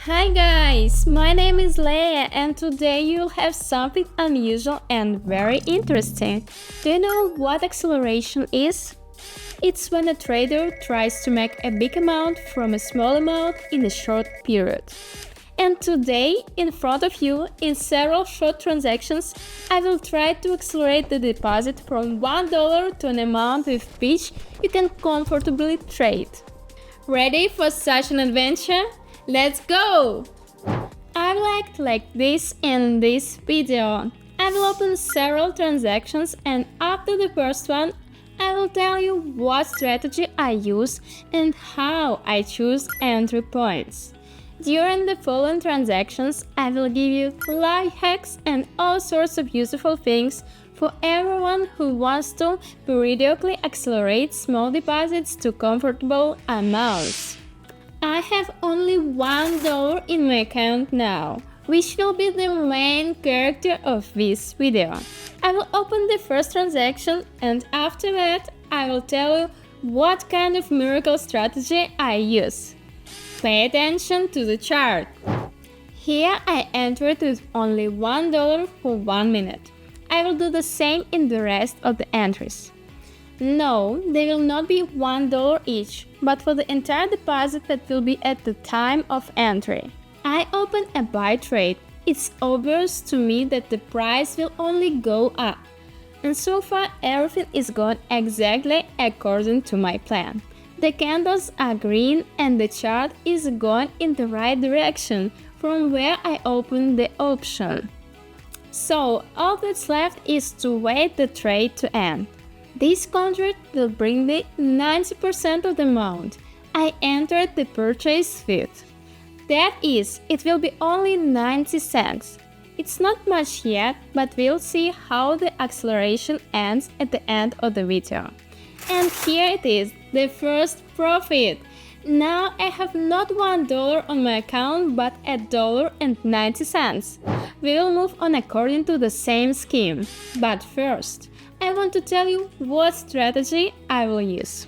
Hi guys, my name is Leya and today you'll have something unusual and very interesting. Do you know what acceleration is? It's when a trader tries to make a big amount from a small amount in a short period. And today, in front of you, in several short transactions, I will try to accelerate the deposit from $1 to an amount with which you can comfortably trade. Ready for such an adventure? Let's go! I will act like this in this video. I will open several transactions and after the first one, I will tell you what strategy I use and how I choose entry points. During the following transactions, I will give you life hacks and all sorts of useful things for everyone who wants to periodically accelerate small deposits to comfortable amounts. I have only $1 in my account now, which will be the main character of this video. I will open the first transaction and after that I will tell you what kind of miracle strategy I use. Pay attention to the chart. Here I entered with only $1 for 1 minute. I will do the same in the rest of the entries. No, they will not be $1 each, but for the entire deposit that will be at the time of entry. I open a buy trade. It's obvious to me that the price will only go up. And so far everything is going exactly according to my plan. The candles are green and the chart is going in the right direction from where I opened the option. So all that's left is to wait the trade to end. This contract will bring me 90% of the amount I entered the purchase with. That is, it will be only 90 cents. It's not much yet, but we'll see how the acceleration ends at the end of the video. And here it is, the first profit. Now I have not $1 on my account but $1.90. We will move on according to the same scheme. But first, I want to tell you what strategy I will use.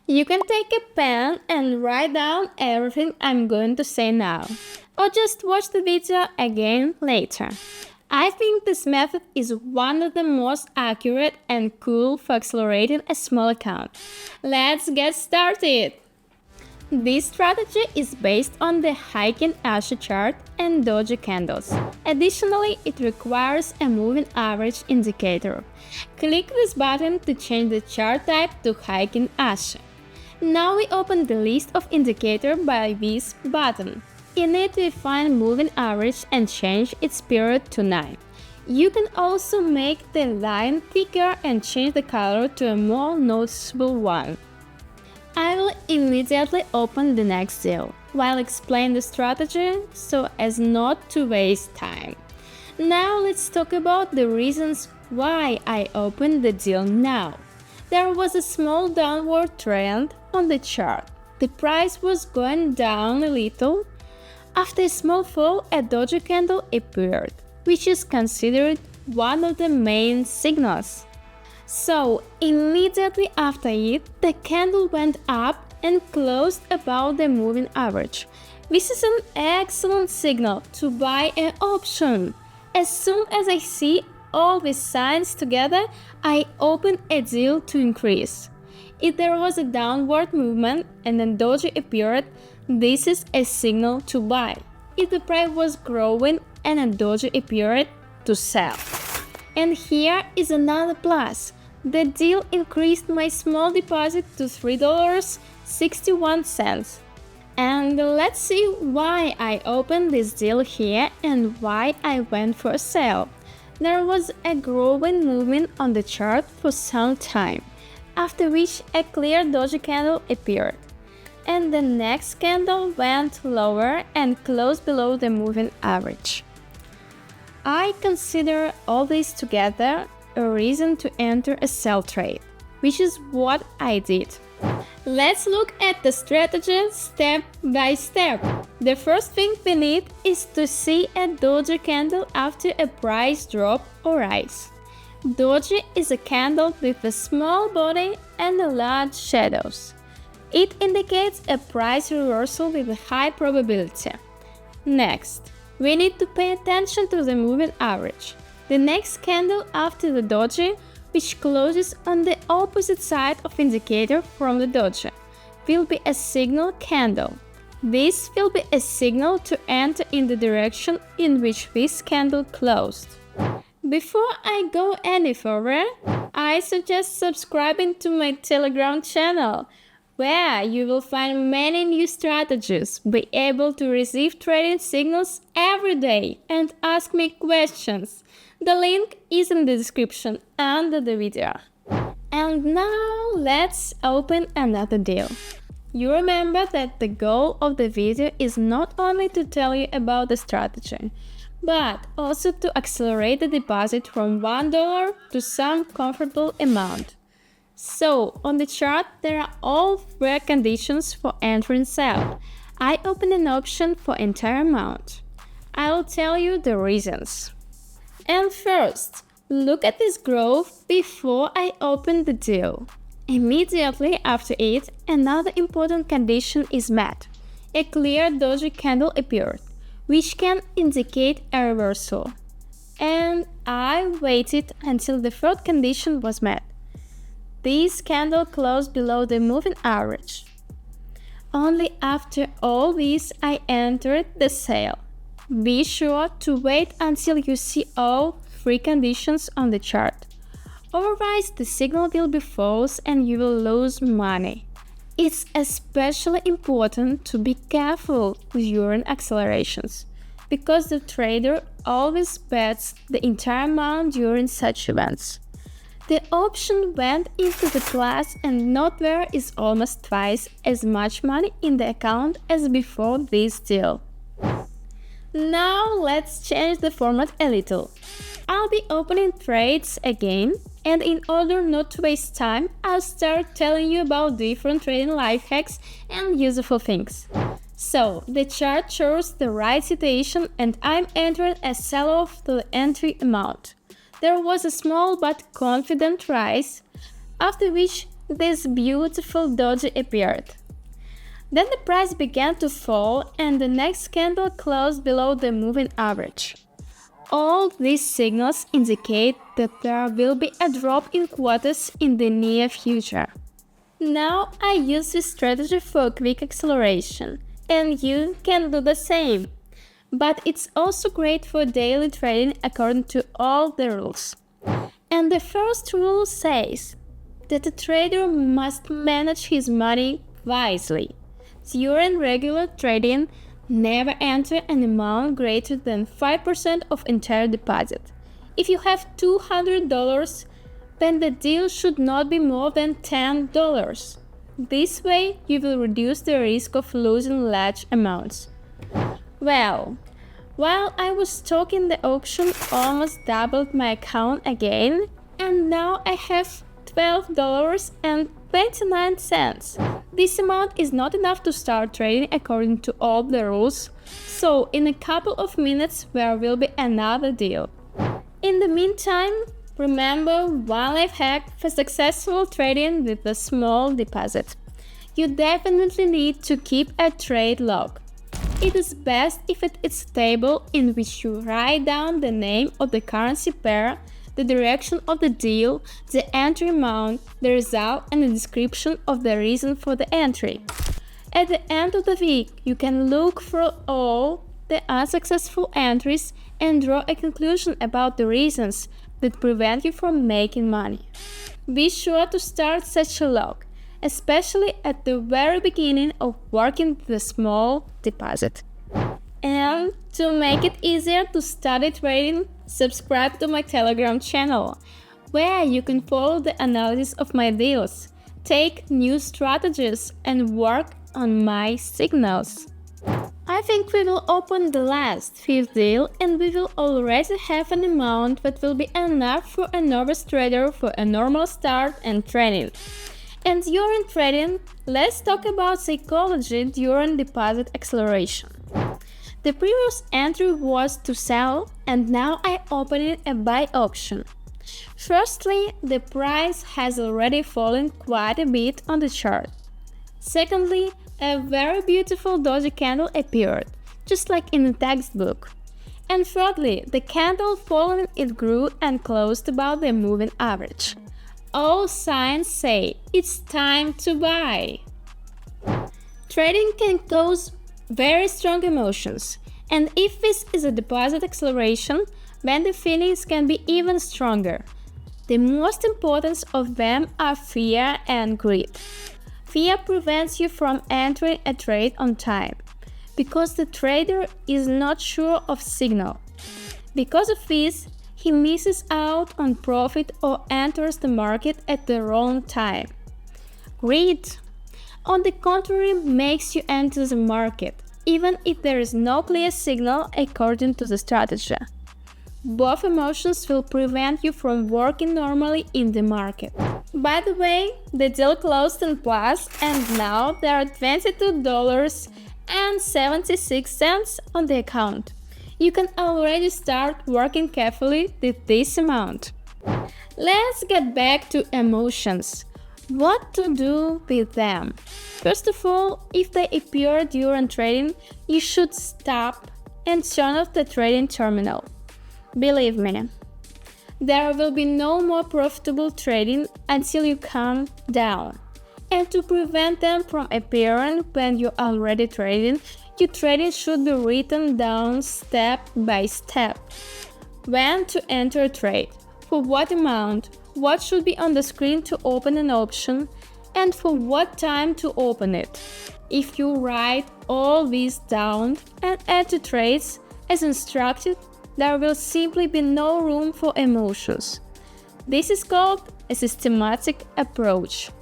You can take a pen and write down everything I'm going to say now, or just watch the video again later. I think this method is one of the most accurate and cool for accelerating a small account. Let's get started! This strategy is based on the Heiken Ashi chart and Doji candles. Additionally, it requires a moving average indicator. Click this button to change the chart type to Heiken Ashi. Now we open the list of indicators by this button. In it we find moving average and change its period to 9. You can also make the line thicker and change the color to a more noticeable one. I will immediately open the next deal, while explain the strategy so as not to waste time. Now let's talk about the reasons why I opened the deal now. There was a small downward trend on the chart. The price was going down a little. After a small fall, a doji candle appeared, which is considered one of the main signals. So, immediately after it, the candle went up and closed above the moving average. This is an excellent signal to buy an option. As soon as I see all these signs together, I open a deal to increase. If there was a downward movement and a doji appeared, this is a signal to buy. If the price was growing and a doji appeared, to sell. And here is another plus. The deal increased my small deposit to $3.61. And let's see why I opened this deal here and why I went for a sale. There was a growing movement on the chart for some time, after which a clear doji candle appeared. And the next candle went lower and closed below the moving average. I consider all this together a reason to enter a sell trade, which is what I did. Let's look at the strategy step by step. The first thing we need is to see a doji candle after a price drop or rise. Doji is a candle with a small body and large shadows. It indicates a price reversal with a high probability. Next, we need to pay attention to the moving average. The next candle after the doji, which closes on the opposite side of indicator from the doji, will be a signal candle. This will be a signal to enter in the direction in which this candle closed. Before I go any further, I suggest subscribing to my Telegram channel, where you will find many new strategies, be able to receive trading signals every day, and ask me questions. The link is in the description under the video. And now let's open another deal. You remember that the goal of the video is not only to tell you about the strategy, but also to accelerate the deposit from $1 to some comfortable amount. So, on the chart, there are all three conditions for entering sell. I open an option for entire amount. I'll tell you the reasons. And first, look at this growth before I open the deal. Immediately after it, another important condition is met. A clear doji candle appeared, which can indicate a reversal. And I waited until the third condition was met. This candle closed below the moving average. Only after all this I entered the sale. Be sure to wait until you see all three conditions on the chart. Otherwise, the signal will be false and you will lose money. It's especially important to be careful during accelerations, because the trader always bets the entire amount during such events. The option went into the plus, and note there is almost twice as much money in the account as before this deal. Now let's change the format a little. I'll be opening trades again, and in order not to waste time, I'll start telling you about different trading life hacks and useful things. So, the chart shows the right situation and I'm entering a sell-off to the entry amount. There was a small but confident rise, after which this beautiful doji appeared. Then the price began to fall and the next candle closed below the moving average. All these signals indicate that there will be a drop in Quotex in the near future. Now I use this strategy for quick acceleration, and you can do the same. But it's also great for daily trading according to all the rules. And the first rule says that the trader must manage his money wisely. During regular trading, never enter an amount greater than 5% of entire deposit. If you have $200, then the deal should not be more than $10. This way, you will reduce the risk of losing large amounts. Well, while I was talking, the auction almost doubled my account again, and now I have $12.29. This amount is not enough to start trading according to all the rules, so in a couple of minutes there will be another deal. In the meantime, remember one life hack for successful trading with a small deposit. You definitely need to keep a trade log. It is best if it is a table in which you write down the name of the currency pair, the direction of the deal, the entry amount, the result, and the description of the reason for the entry. At the end of the week, you can look through all the unsuccessful entries and draw a conclusion about the reasons that prevent you from making money. Be sure to start such a log, especially at the very beginning of working with a small deposit. And to make it easier to study trading, subscribe to my Telegram channel, where you can follow the analysis of my deals, take new strategies, and work on my signals. I think we will open the last fifth deal and we will already have an amount that will be enough for a novice trader for a normal start and training. And during trading, let's talk about psychology during deposit acceleration. The previous entry was to sell, and now I open a buy option. Firstly, the price has already fallen quite a bit on the chart. Secondly, a very beautiful doji candle appeared. just like in the textbook. And thirdly, the candle following it grew and closed above the moving average. All signs say it's time to buy. Trading can cause very strong emotions, and if this is a deposit acceleration, then the feelings can be even stronger. The most important of them are fear and greed. Fear prevents you from entering a trade on time, because the trader is not sure of signal. Because of this, he misses out on profit or enters the market at the wrong time. Greed, on the contrary, makes you enter the market, even if there is no clear signal according to the strategy. Both emotions will prevent you from working normally in the market. By the way, the deal closed in plus, and now there are $22.76 on the account. You can already start working carefully with this amount. Let's get back to emotions. What to do with them? First of all, if they appear during trading, you should stop and turn off the trading terminal. Believe me, there will be no more profitable trading until you calm down. And to prevent them from appearing when you're already trading, your trading should be written down step by step. When to enter a trade, for what amount, what should be on the screen to open an option, and for what time to open it. If you write all these down and add to trades as instructed, there will simply be no room for emotions. This is called a systematic approach.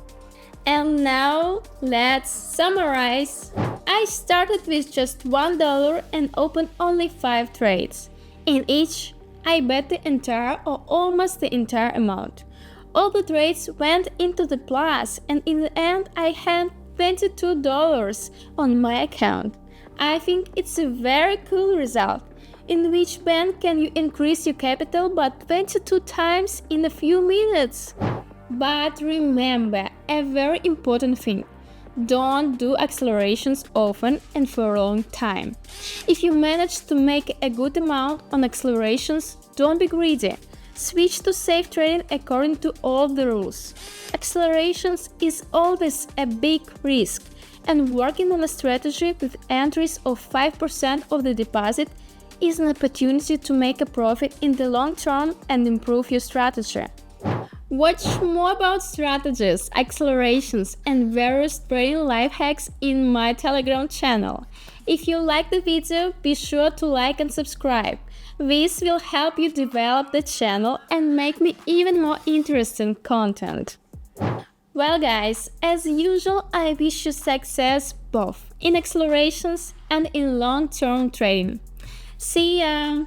And now let's summarize. I started with just $1 and opened only 5 trades. In each, I bet the entire or almost the entire amount. All the trades went into the plus, and in the end I had $22 on my account. I think it's a very cool result. In which bank can you increase your capital but 22 times in a few minutes? But remember a very important thing. Don't do accelerations often and for a long time. If you manage to make a good amount on accelerations, don't be greedy. Switch to safe trading according to all the rules. Accelerations is always a big risk, and working on a strategy with entries of 5% of the deposit is an opportunity to make a profit in the long term and improve your strategy. Watch more about strategies, accelerations, and various trading life hacks in my Telegram channel. If you like the video, be sure to like and subscribe. This will help you develop the channel and make me even more interesting content. Well guys, as usual, I wish you success both in accelerations and in long-term trading. See ya!